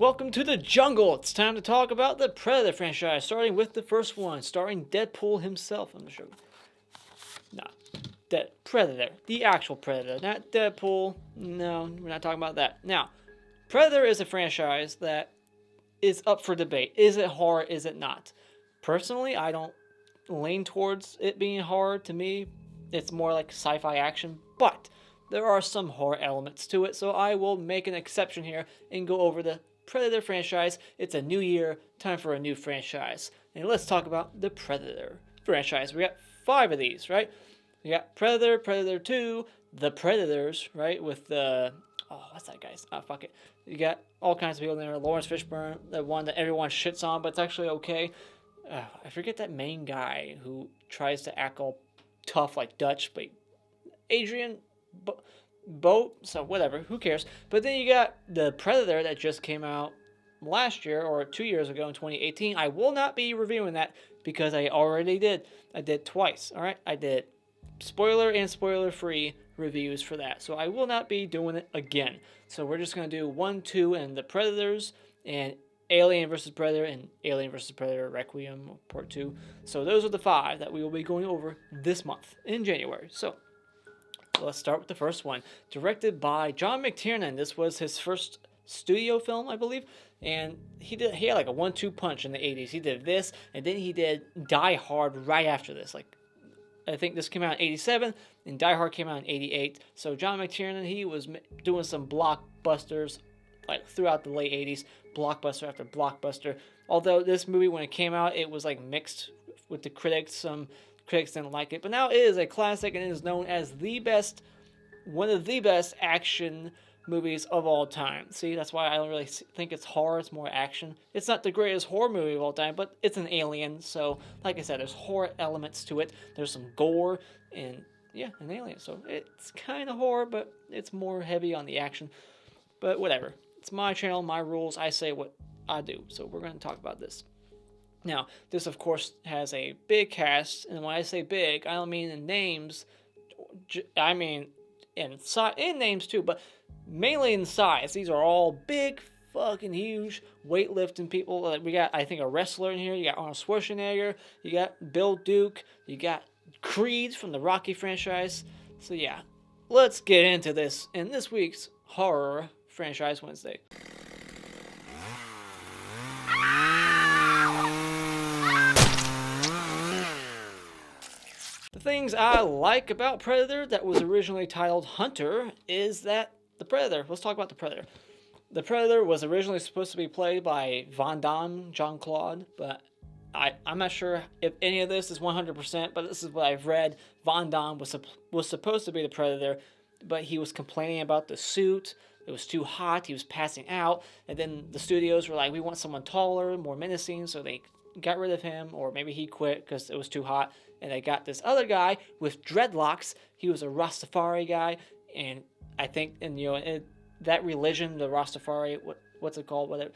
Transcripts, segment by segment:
Welcome to the jungle. It's time to talk about the Predator franchise, starting with the first one, starring Deadpool himself. I'm sure. Nah, Predator, the actual Predator, not Deadpool. No, we're not talking about that. Now, Predator is a franchise that is up for debate. Is it horror? Is it not? Personally, I don't lean towards it being horror. To me, it's more like sci-fi action, but there are some horror elements to it, so I will make an exception here and go over the Predator franchise. It's a new year, time for a new franchise. And let's talk about the Predator franchise. We got 5 of these, right? We got Predator, Predator 2, The Predators, right? With the, what's that guy's? Fuck it. You got all kinds of people in there. Lawrence Fishburne, the one that everyone shits on, but it's actually okay. I forget that main guy who tries to act all tough like Dutch, but Adrian Boat, so whatever, who cares? But then you got the Predator that just came out last year or 2 years ago in 2018. I will not be reviewing that because I already did. I did twice, all right? I did spoiler and spoiler-free reviews for that. So I will not be doing it again. So we're just going to do 1, 2, and the Predators, and Alien vs. Predator, and Alien vs. Predator Requiem Part 2. So those are the 5 that we will be going over this month in January. So let's start with the first one. Directed by John McTiernan. This was his first studio film, I believe. And he had like a 1-2 punch in the 80s. He did this, and then he did Die Hard right after this. Like, I think this came out in 87, and Die Hard came out in 88. So John McTiernan, he was doing some blockbusters like throughout the late 80s. Blockbuster after blockbuster. Although this movie, when it came out, it was like mixed with the critics. Some critics didn't like it, but now it is a classic and it is known as one of the best action movies of all time. See, that's why I don't really think it's horror, it's more action. It's not the greatest horror movie of all time, but it's an Alien, so like I said, there's horror elements to it. There's some gore, and yeah, an Alien, so it's kind of horror, but it's more heavy on the action. But whatever, it's my channel, my rules, I say what I do, so we're going to talk about this. Now, this, of course, has a big cast, and when I say big, I don't mean in names, I mean in names too, but mainly in size. These are all big, fucking huge, weightlifting people. We got, I think, a wrestler in here. You got Arnold Schwarzenegger. You got Bill Duke. You got Creed from the Rocky franchise. So yeah, let's get into this in this week's Horror Franchise Wednesday. The things I like about Predator that was originally titled Hunter is that the Predator, let's talk about the Predator. The Predator was originally supposed to be played by Van Damme, Jean-Claude, but I'm not sure if any of this is 100%, but this is what I've read. Van Damme was supposed to be the Predator, but he was complaining about the suit. It was too hot, he was passing out, and then the studios were like, we want someone taller, more menacing, so they got rid of him, or maybe he quit because it was too hot, and they got this other guy with dreadlocks. He was a Rastafari guy, and I think, and that religion, the Rastafari, what's it called? Whatever,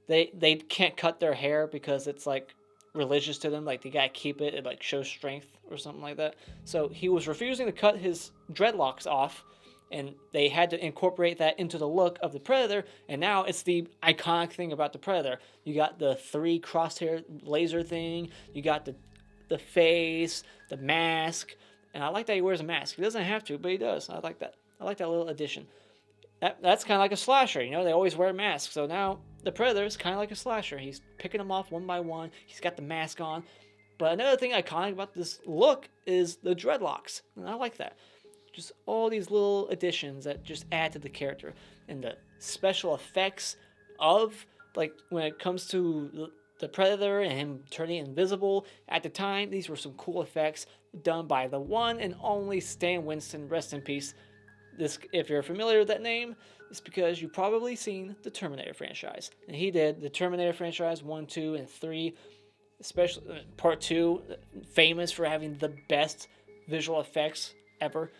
they can't cut their hair because it's like religious to them. Like they gotta keep it like shows strength or something like that. So he was refusing to cut his dreadlocks off, and they had to incorporate that into the look of the Predator. And now it's the iconic thing about the Predator. You got the 3 crosshair laser thing. You got the face, the mask, and I like that he wears a mask. He doesn't have to, but he does. I like that. I like that little addition. That's kind of like a slasher, they always wear masks. So now the Predator is kind of like a slasher. He's picking them off one by one. He's got the mask on. But another thing iconic about this look is the dreadlocks, and I like that. Just all these little additions that just add to the character. And the special effects of, like, when it comes to the Predator and him turning invisible, at the time, these were some cool effects done by the one and only Stan Winston, rest in peace. This, if you're familiar with that name, it's because you've probably seen the Terminator franchise. And he did the Terminator franchise 1, 2, and 3, especially Part 2, famous for having the best visual effects ever.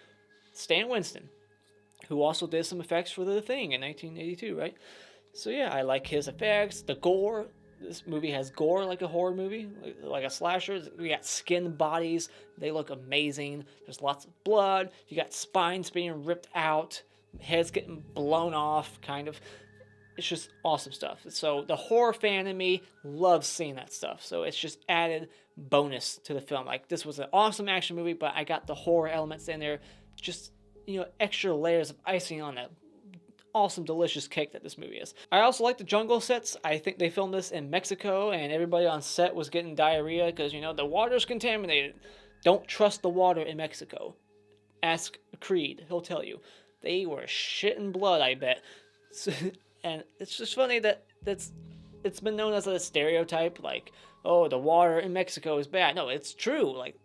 Stan Winston, who also did some effects for The Thing in 1982, right? So yeah, I like his effects, the gore. This movie has gore like a horror movie, like a slasher. We got skinned bodies. They look amazing. There's lots of blood. You got spines being ripped out, heads getting blown off, kind of. it's just awesome stuff. So the horror fan in me loves seeing that stuff. So it's just added bonus to the film. Like, this was an awesome action movie, but I got the horror elements in there. Just, extra layers of icing on that awesome, delicious cake that this movie is. I also like the jungle sets. I think they filmed this in Mexico, and everybody on set was getting diarrhea because, the water's contaminated. Don't trust the water in Mexico. Ask Creed. He'll tell you. They were shitting blood, I bet. And it's just funny that it's been known as a stereotype, like, oh, the water in Mexico is bad. No, it's true. Like,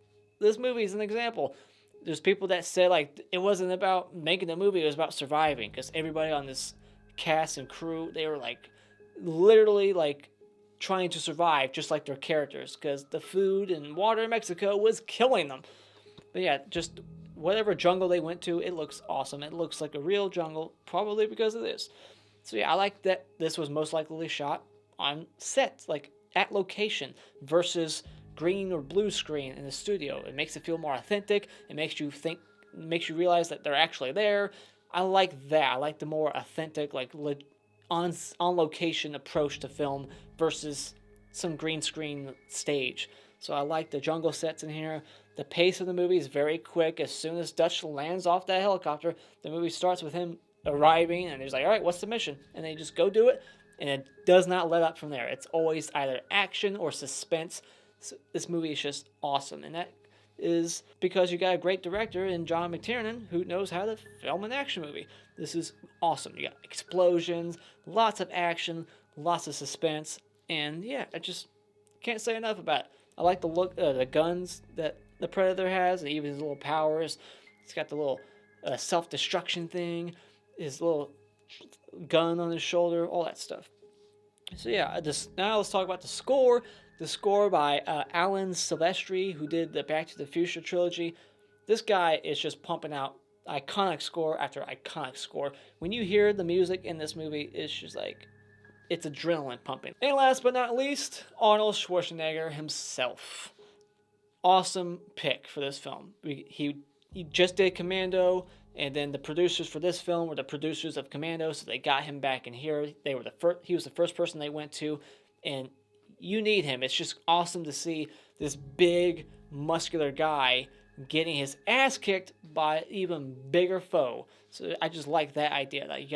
this movie is an example. There's people that said, like, it wasn't about making the movie, it was about surviving, because everybody on this cast and crew, they were, like, literally, like, trying to survive, just like their characters, because the food and water in Mexico was killing them. But yeah, just whatever jungle they went to, it looks awesome. It looks like a real jungle, probably because of this. So yeah, I like that this was most likely shot on set, like at location, versus green or blue screen in the studio. It makes it feel more authentic. It makes you realize that they're actually there. I like that. I like the more authentic, like on location approach to film versus some green screen stage. So I like the jungle sets in here. The pace of the movie is very quick. As soon as Dutch lands off that helicopter, the movie starts with him arriving, and he's like, all right, what's the mission? And they just go do it, and it does not let up from there. It's always either action or suspense. So this movie is just awesome, and that is because you got a great director in John McTiernan who knows how to film an action movie. This is awesome. You got explosions, lots of action, lots of suspense, and yeah, I just can't say enough about it. I like the look, the guns that the Predator has, and even his little powers. He's got the little self-destruction thing, his little gun on his shoulder, all that stuff. So yeah, now let's talk about the score. The score by Alan Silvestri, who did the Back to the Future trilogy. This guy is just pumping out iconic score after iconic score. When you hear the music in this movie, it's just like, it's adrenaline pumping. And last but not least, Arnold Schwarzenegger himself. Awesome pick for this film. He just did Commando, and then the producers for this film were the producers of Commando, so they got him back in here. He was the first person they went to, and you need him. It's just awesome to see this big, muscular guy getting his ass kicked by an even bigger foe. So I just like that idea. Like,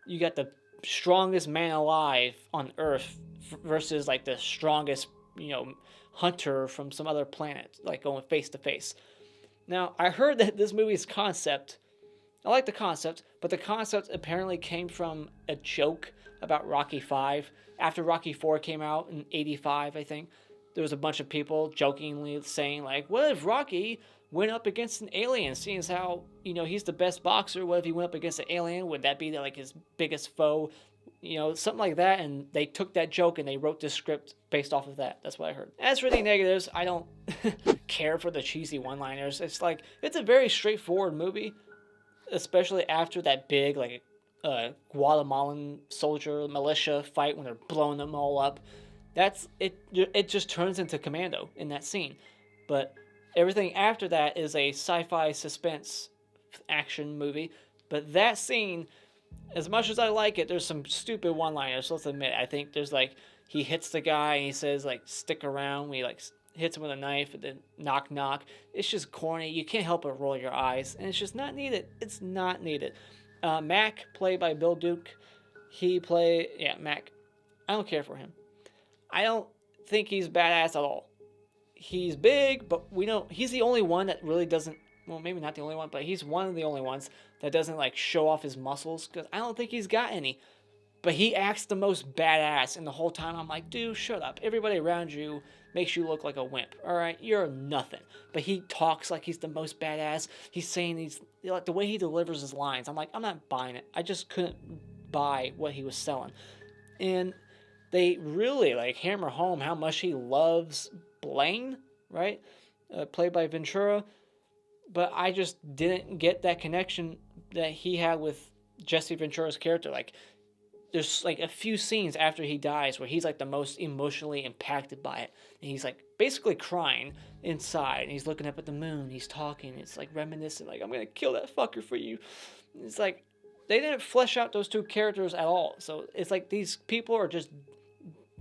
you got the strongest man alive on Earth versus like the strongest, hunter from some other planet, like going face to face. Now, I heard that this movie's concept, I like the concept, but the concept apparently came from a joke about Rocky V. After Rocky IV came out in 85, I think, there was a bunch of people jokingly saying, like, what if Rocky went up against an alien, seeing as how, he's the best boxer? What if he went up against an alien? Would that be, like, his biggest foe? Something like that, and they took that joke and they wrote this script based off of that. That's what I heard. As for the negatives, I don't care for the cheesy one-liners. It's like, it's a very straightforward movie, especially after that big, like, Guatemalan soldier militia fight when they're blowing them all up. That's it. It just turns into Commando in that scene. But everything after that is a sci-fi suspense action movie. But that scene, as much as I like it, there's some stupid one-liners. Let's admit, I think there's like, he hits the guy and he says like, stick around. He like hits him with a knife and then knock knock. It's just corny. You can't help but roll your eyes, and it's just not needed. It's not needed. Mac, played by Bill Duke, Mac. I don't care for him. I don't think he's badass at all. He's big, but we know he's the only one that really doesn't, well, maybe not the only one, but he's one of the only ones that doesn't like show off his muscles, because I don't think he's got any. But he acts the most badass, and the whole time I'm like, dude, shut up. Everybody around you makes you look like a wimp, alright? You're nothing. But he talks like he's the most badass. He's saying like the way he delivers his lines, I'm like, I'm not buying it. I just couldn't buy what he was selling. And they really like hammer home how much he loves Blain, right? Played by Ventura. But I just didn't get that connection that he had with Jesse Ventura's character. Like, there's like a few scenes after he dies where he's like the most emotionally impacted by it. And he's like basically crying inside. And he's looking up at the moon. He's talking. It's like reminiscent. Like, I'm going to kill that fucker for you. It's like, they didn't flesh out those two characters at all. So it's like these people are just,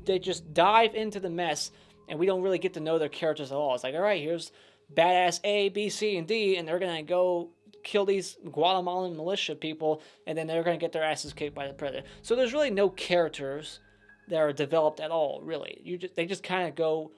they just dive into the mess, and we don't really get to know their characters at all. It's like, all right, here's badass A, B, C, and D, and they're gonna go kill these Guatemalan militia people, and then they're gonna get their asses kicked by the Predator. So there's really no characters that are developed at all, really. They just kind of go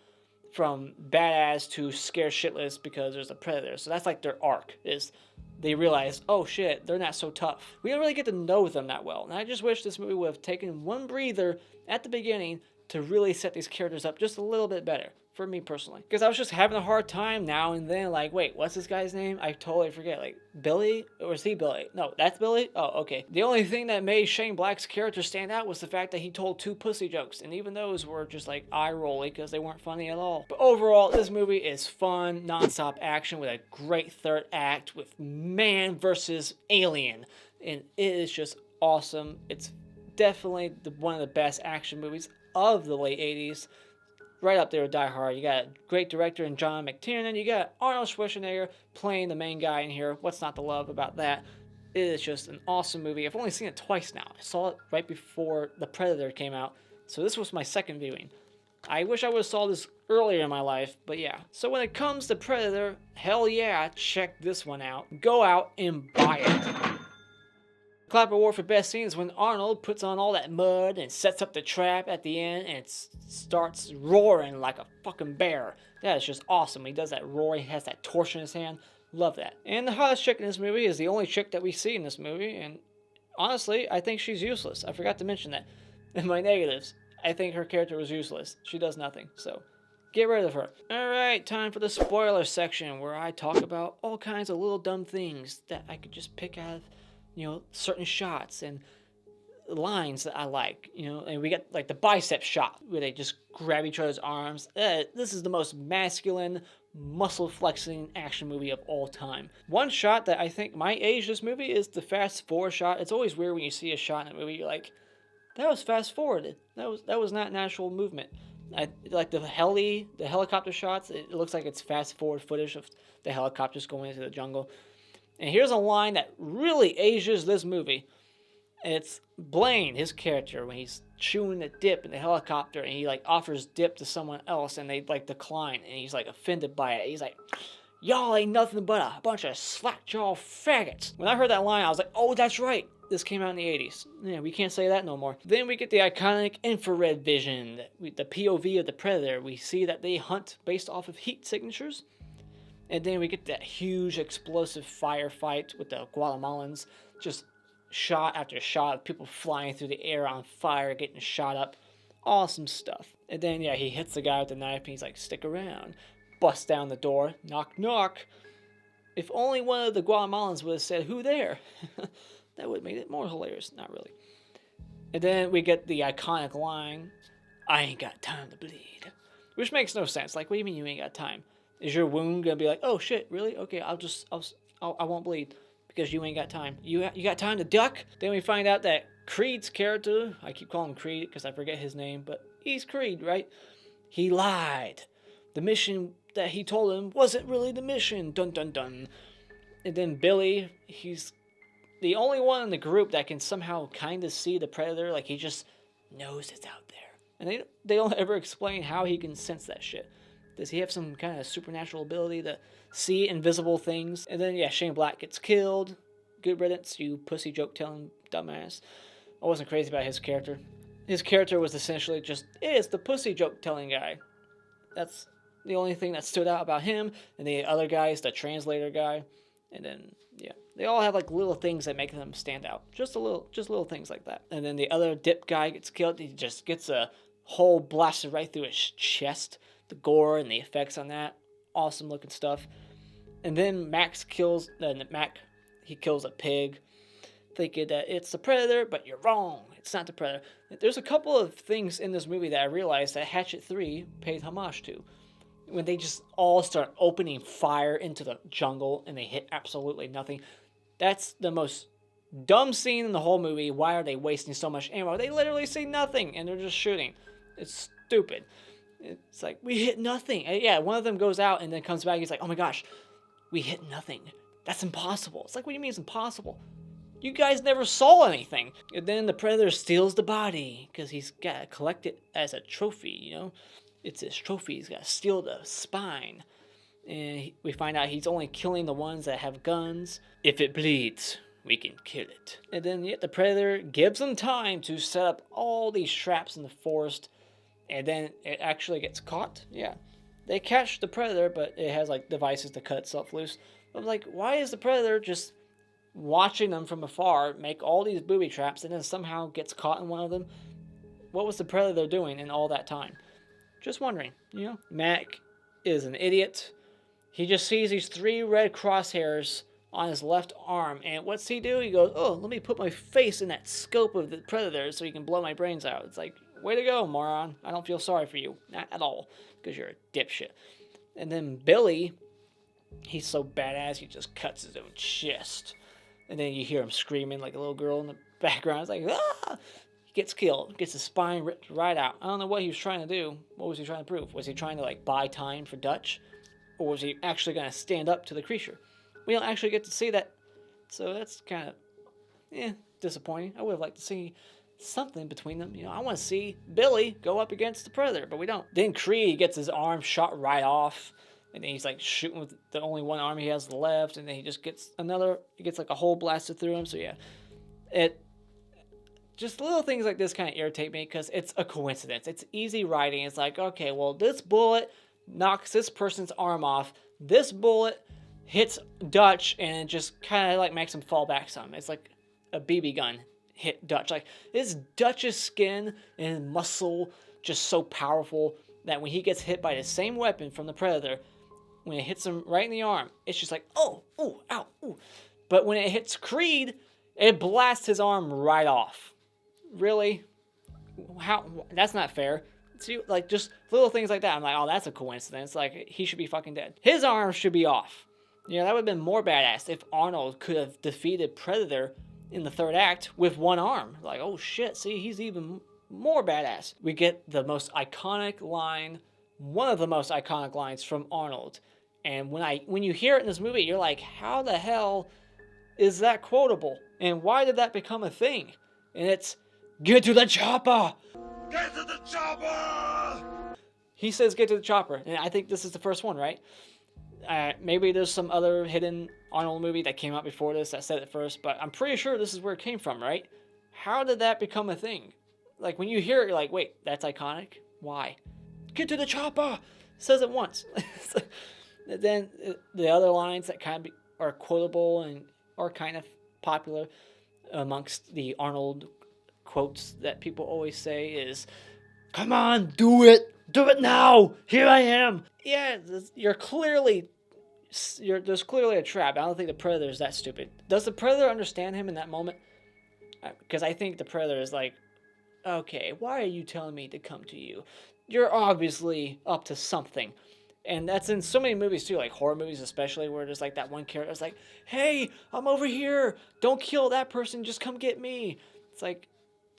from badass to scared shitless because there's a Predator. So that's like their arc, is they realize, oh shit, they're not so tough. We don't really get to know them that well. And I just wish this movie would have taken one breather at the beginning to really set these characters up just a little bit better, for me personally. Because I was just having a hard time now and then, like, wait, what's this guy's name? I totally forget. Like, Billy? Or is he Billy? No, that's Billy? Oh, okay. The only thing that made Shane Black's character stand out was the fact that he told 2 pussy jokes, and even those were just, like, eye-rolly because they weren't funny at all. But overall, this movie is fun, non-stop action with a great third act with man versus alien. And it is just awesome. It's definitely one of the best action movies of the late 80s. Right up there with Die Hard. You got a great director in John McTiernan. You got Arnold Schwarzenegger playing the main guy in here. What's not to love about that? It is just an awesome movie. I've only seen it twice now. I saw it right before The Predator came out, so this was my second viewing. I wish I would have saw this earlier in my life, but yeah. So when it comes to Predator, hell yeah, check this one out. Go out and buy it. Clap award for best scene is when Arnold puts on all that mud and sets up the trap at the end and it starts roaring like a fucking bear. That is just awesome. He does that roar, he has that torch in his hand. Love that. And the hottest chick in this movie is the only chick that we see in this movie, and honestly, I think she's useless. I forgot to mention that in my negatives. I think her character was useless. She does nothing, so get rid of her. Alright, time for the spoiler section where I talk about all kinds of little dumb things that I could just pick out of, certain shots and lines that I like, and we get like the bicep shot where they just grab each other's arms. This is the most masculine, muscle flexing action movie of all time. One shot that I think might age this movie is the fast forward shot. It's always weird when you see a shot in a movie, you're like, that was fast forwarded. That was not natural movement. Like the helicopter shots, it looks like it's fast forward footage of the helicopters going into the jungle. And here's a line that really ages this movie. It's Blain, his character, when he's chewing the dip in the helicopter and he like offers dip to someone else and they like decline and he's like offended by it. He's like, y'all ain't nothing but a bunch of slack-jawed faggots. When I heard that line, I was like, oh, that's right. This came out in the 80s. Yeah, we can't say that no more. Then we get the iconic infrared vision, the POV of the Predator. We see that they hunt based off of heat signatures. And then we get that huge explosive firefight with the Guatemalans. Just shot after shot of people flying through the air on fire, getting shot up. Awesome stuff. And then, yeah, he hits the guy with the knife and he's like, stick around. Busts down the door. Knock, knock. If only one of the Guatemalans would have said, who there? That would have made it more hilarious. Not really. And then we get the iconic line, I ain't got time to bleed. Which makes no sense. Like, what do you mean you ain't got time? Is your wound gonna be like, oh shit, really? Okay, I won't bleed because you ain't got time. You got time to duck? Then we find out that Creed's character, I keep calling him Creed because I forget his name, but he's Creed, right? He lied. The mission that he told him wasn't really the mission. Dun dun dun. And then Billy, he's the only one in the group that can somehow kind of see the Predator. Like, he just knows it's out there. And they don't ever explain how he can sense that shit. Does he have some kind of supernatural ability to see invisible things? And then, yeah, Shane Black gets killed. Good riddance, you pussy joke-telling dumbass. I wasn't crazy about his character. His character was essentially just, it's the pussy joke-telling guy. That's the only thing that stood out about him. And the other guy is the translator guy. And then, yeah, they all have like little things that make them stand out. Just little things like that. And then the other dip guy gets killed. He just gets a hole blasted right through his chest. The gore and the effects on that, awesome looking stuff. And then Max kills a pig, thinking that it's the Predator, but you're wrong. It's not the Predator. There's a couple of things in this movie that I realized that Hatchet 3 paid homage to. When they just all start opening fire into the jungle and they hit absolutely nothing. That's the most dumb scene in the whole movie. Why are they wasting so much ammo? They literally see nothing and they're just shooting. It's stupid. It's like, we hit nothing. And yeah, one of them goes out and then comes back. He's like, oh my gosh, we hit nothing. That's impossible. It's like, what do you mean it's impossible? You guys never saw anything. And then the predator steals the body because he's got to collect it as a trophy, you know? It's his trophy. He's got to steal the spine. And we find out he's only killing the ones that have guns. If it bleeds, we can kill it. And then yet the predator gives them time to set up all these traps in the forest. And then it actually gets caught. Yeah. They catch the predator, but it has like devices to cut itself loose. I'm like, why is the predator just watching them from afar make all these booby traps and then somehow gets caught in one of them? What was the predator doing in all that time? Just wondering, you know? Mac is an idiot. He just sees these 3 red crosshairs on his left arm, and what's he do? He goes, oh, let me put my face in that scope of the predator so he can blow my brains out. It's like, way to go, moron. I don't feel sorry for you. Not at all, because you're a dipshit. And then Billy, he's so badass, he just cuts his own chest. And then you hear him screaming like a little girl in the background. It's like, ah! He gets killed, gets his spine ripped right out. I don't know what he was trying to do. What was he trying to prove? Was he trying to like buy time for Dutch? Or was he actually going to stand up to the creature? We don't actually get to see that. So that's kind of, disappointing. I would have liked to see something between them. You know, I want to see Billy go up against the predator, but we don't. Then Creed gets his arm shot right off. And then he's like shooting with the only one arm he has left. And then he just gets he gets like a hole blasted through him. So yeah, just little things like this kind of irritate me because it's a coincidence. It's easy writing. It's like, okay, well, this bullet knocks this person's arm off. This bullet hits Dutch and it just kind of like makes him fall back some. It's like a BB gun hit Dutch. Like, this Dutch's skin and muscle just so powerful that when he gets hit by the same weapon from the predator, when it hits him right in the arm, it's just like, oh, ooh, ow, ooh. But when it hits Creed, it blasts his arm right off. Really? How? That's not fair. See, like, just little things like that. I'm like, oh, that's a coincidence. Like, he should be fucking dead. His arm should be off. You know, that would have been more badass if Arnold could have defeated Predator in the 3rd act with one arm. Like, oh shit, see, he's even more badass. We get the most iconic line, one of the most iconic lines from Arnold. And when you hear it in this movie, you're like, how the hell is that quotable? And why did that become a thing? And it's, get to the chopper! Get to the chopper! He says, get to the chopper. And I think this is the first one, right? Maybe there's some other hidden Arnold movie that came out before this that said it first, but I'm pretty sure this is where it came from, right? How did that become a thing? Like, when you hear it, you're like, wait, that's iconic? Why? Get to the chopper! Says it once. Then the other lines that kind of are quotable and are kind of popular amongst the Arnold quotes that people always say is, come on, do it! Do it now! Here I am! Yeah, there's clearly a trap. I don't think the Predator is that stupid. Does the Predator understand him in that moment? Because I think the Predator is like, okay, why are you telling me to come to you? You're obviously up to something. And that's in so many movies too, like horror movies especially, where there's like that one character that's like, hey, I'm over here. Don't kill that person. Just come get me. It's like,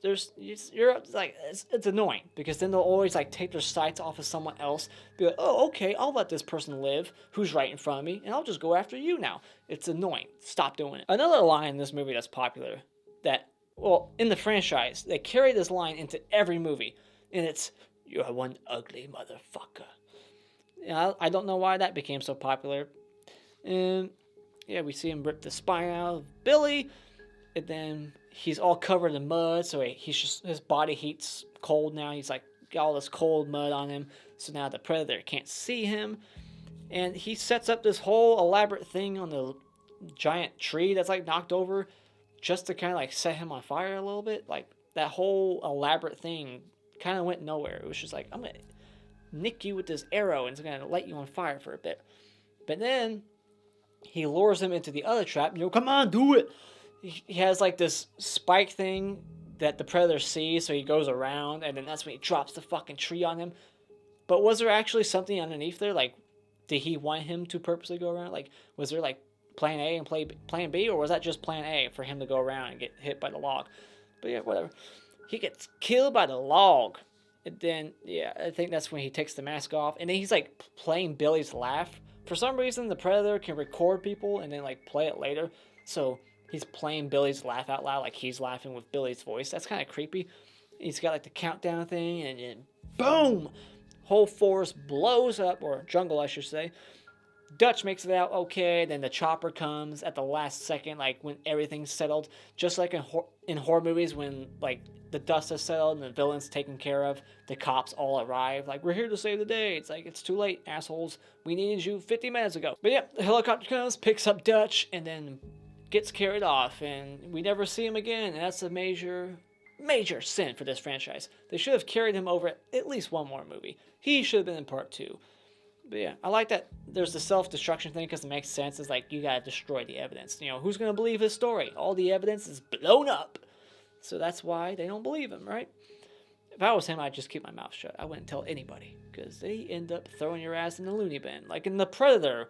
it's annoying because then they'll always like take their sights off of someone else. Be like, oh, okay, I'll let this person live who's right in front of me, and I'll just go after you now. It's annoying. Stop doing it. Another line in this movie that's popular, in the franchise, they carry this line into every movie, and it's, you're one ugly motherfucker. I don't know why that became so popular. And yeah, we see him rip the spine out of Billy, and then he's all covered in mud, so his body heat's cold now. He's like got all this cold mud on him, so now the Predator can't see him. And he sets up this whole elaborate thing on the giant tree that's like knocked over, just to kind of like set him on fire a little bit. Like, that whole elaborate thing kind of went nowhere. It was just like, I'm gonna nick you with this arrow and it's gonna light you on fire for a bit. But then he lures him into the other trap. Come on, do it. He has like this spike thing that the Predator sees, so he goes around, and then that's when he drops the fucking tree on him. But was there actually something underneath there? Like, did he want him to purposely go around? Like, was there like plan A and plan B, or was that just plan A for him to go around and get hit by the log? But yeah, whatever. He gets killed by the log. And then, yeah, I think that's when he takes the mask off. And then he's like playing Billy's laugh. For some reason, the Predator can record people and then like play it later. So he's playing Billy's laugh out loud, like he's laughing with Billy's voice. That's kind of creepy. He's got like the countdown thing, and then boom, whole forest blows up, or jungle I should say. Dutch makes it out okay, then the chopper comes at the last second, like when everything's settled, just like in horror movies when like the dust has settled and the villain's taken care of, the cops all arrive, like, we're here to save the day. It's like, it's too late, assholes, we needed you 50 minutes ago. But yeah, the helicopter comes, picks up Dutch, and then gets carried off, and we never see him again, and that's a major sin for this franchise. They should have carried him over at least one more movie. He should have been in part 2. But yeah, I like that there's the self-destruction thing because it makes sense. It's like, you gotta destroy the evidence. You know, who's gonna believe his story? All the evidence is blown up. So that's why they don't believe him, right? If I was him, I'd just keep my mouth shut. I wouldn't tell anybody because they end up throwing your ass in the loony bin. Like in The Predator,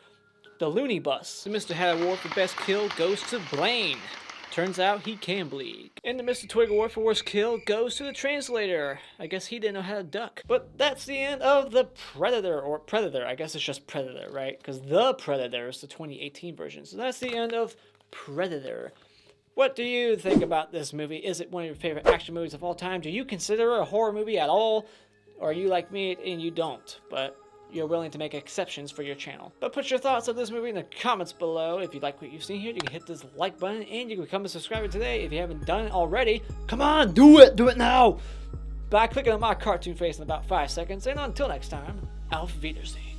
the loony bus. The Mr. Hat Award for Best Kill goes to Blain. Turns out he can bleed. And the Mr. Twig Award for Worst Kill goes to the translator. I guess he didn't know how to duck. But that's the end of The Predator, or Predator. I guess it's just Predator, right? Because The Predator is the 2018 version. So that's the end of Predator. What do you think about this movie? Is it one of your favorite action movies of all time? Do you consider it a horror movie at all? Or are you like me and you don't, but you're willing to make exceptions for your channel? But put your thoughts on this movie in the comments below. If you like what you've seen here, you can hit this like button and you can become a subscriber today if you haven't done it already. Come on, do it now! By clicking on my cartoon face in about 5 seconds. And until next time, auf Wiedersehen.